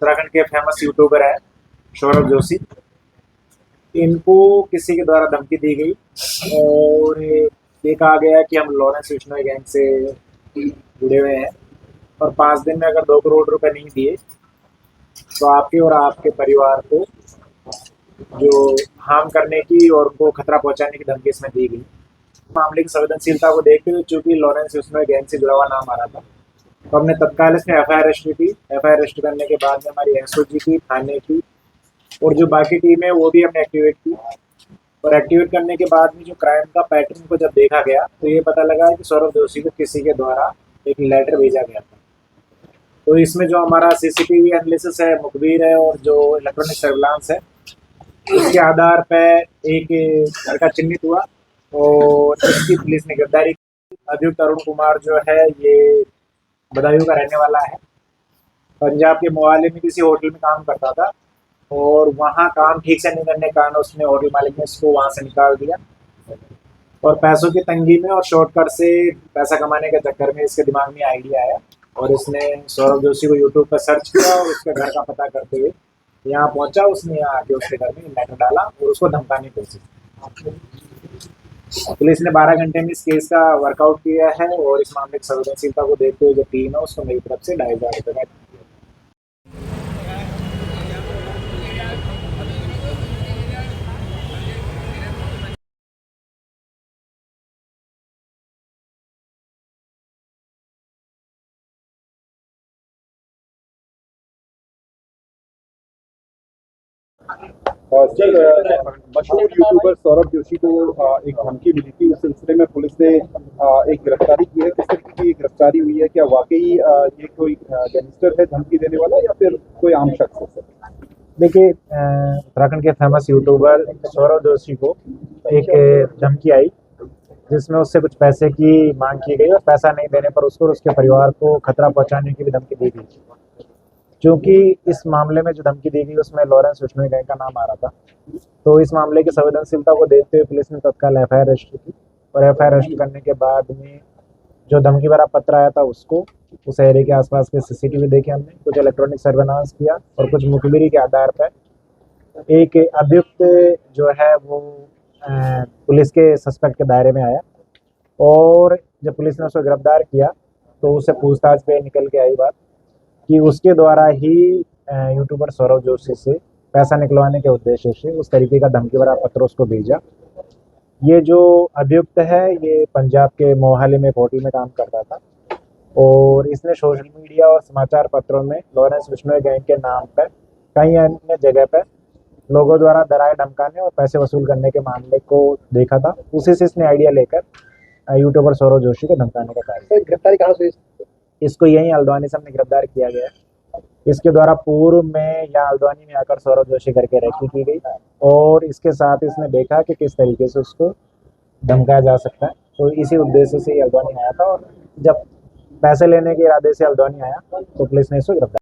उत्तराखंड के famous YouTuber है सौरभ जोशी। इनको किसी के द्वारा धमकी दी गई और ये कहा गया कि हम लॉरेंस बिश्नोई गैंग से जुड़े हुए हैं और 5 दिन में अगर 2 करोड़ रुपए नहीं दिए तो आपके और आपके परिवार को जो हार्म करने की और उनको खतरा पहुंचाने की धमकी इसमें दी गई। मामले की संवेदनशीलता को देखते हुए चूंकि लॉरेंस बिश्नोई गैंग से जुड़ा हुआ नाम आ रहा था तो हमने तत्काल इसमें एफआईआर रजिस्टर की। एफआईआर रजिस्टर करने के बाद में हमारी एसओजी की, थाने की और जो बाकी टीम है वो भी हमने एक्टिवेट की। और एक्टिवेट करने के बाद में जो क्राइम का पैटर्न को जब देखा गया तो ये पता लगा कि सौरभ जोशी को किसी के द्वारा एक लेटर भेजा गया था। तो इसमें जो हमारा सीसीटीवी एनालिसिस है, मुखबिर है और जो इलेक्ट्रॉनिक सर्विलांस है उसके आधार पर एक लड़का चिन्हित हुआ और इसकी पुलिस ने गिरफ्तारी की। अभियुक्त अरुण कुमार जो है ये बदायूं का रहने वाला है। पंजाब के मोहाली में किसी होटल में काम करता था और वहाँ काम ठीक से नहीं करने के कारण उसने होटल मालिक ने इसको वहाँ से निकाल दिया और पैसों की तंगी में और शॉर्टकट से पैसा कमाने के चक्कर में इसके दिमाग में आइडिया आया और इसने सौरभ जोशी को यूट्यूब पर सर्च किया और उसके घर का पता करते हुए यहाँ पहुंचा। उसने यहाँ आके उसके घर में लेटर डाला और उसको धमकाने की कोशिश। पुलिस ने 12 घंटे में इस केस का वर्कआउट किया है और इस मामले की संवेदनशीलता को देखते हुए जो टीम है उसको मेरी तरफ से 2,500 रुपये। सर, मशहूर यूट्यूबर सौरभ जोशी को एक धमकी मिली थी। उस सिलसिले में पुलिस ने एक गिरफ्तारी की है। किस तरीके की गिरफ्तारी हुई है? क्या वाकई ये कोई गैंगस्टर है धमकी देने वाला या फिर कोई आम शख्स है? देखिए, उत्तराखंड के फेमस यूट्यूबर सौरभ जोशी को एक धमकी आई जिसमें उससे कुछ पैसे की मांग की गई और पैसा नहीं देने पर उसको और उसके परिवार को खतरा पहुंचाने की भी धमकी दी गई। क्योंकि इस मामले में जो धमकी दी गई उसमें लॉरेंस बिश्नोई गैंग का नाम आ रहा था तो इस मामले की संवेदनशीलता को देखते हुए पुलिस ने तत्काल एफआईआर रजिस्टर की और एफआईआर रजिस्टर करने के बाद में जो धमकी भरा पत्र आया था उसको, उस एरिया के आसपास के सीसीटीवी देखे हमने, कुछ इलेक्ट्रॉनिक सर्वेलांस किया और कुछ मुखबिरी के आधार पर एक अभियुक्त जो है वो पुलिस के सस्पेक्ट के दायरे में आया और जब पुलिस ने उसको गिरफ्तार किया तो उससे पूछताछ पे निकल के आई बात कि उसके द्वारा ही यूट्यूबर सौरभ जोशी से पैसा निकलवाने के उद्देश्य से उस तरीके का धमकी भरा पत्र उसको भेजा। ये जो अभियुक्त है ये पंजाब के मोहाली में एक होटल में काम करता था और इसने सोशल मीडिया और समाचार पत्रों में लॉरेंस बिश्नोई गैंग के नाम पर कई अन्य जगह पर लोगों द्वारा डराए धमकाने और पैसे वसूल करने के मामले को देखा था। उसी से इसने आइडिया लेकर यूट्यूबर सौरभ जोशी को धमकाने का कार्य। गिरफ्तारी कहाँ से? इसको यहीं हल्द्वानी से हमने गिरफ्तार किया गया। इसके द्वारा पूर्व में यहाँ हल्द्वानी में आकर सौरभ जोशी करके रैकी की गई और इसके साथ इसने देखा कि किस तरीके से उसको धमकाया जा सकता है तो इसी उद्देश्य से हल्द्वानी आया था और जब पैसे लेने के इरादे से हल्द्वानी आया तो पुलिस ने इसको गिरफ्तार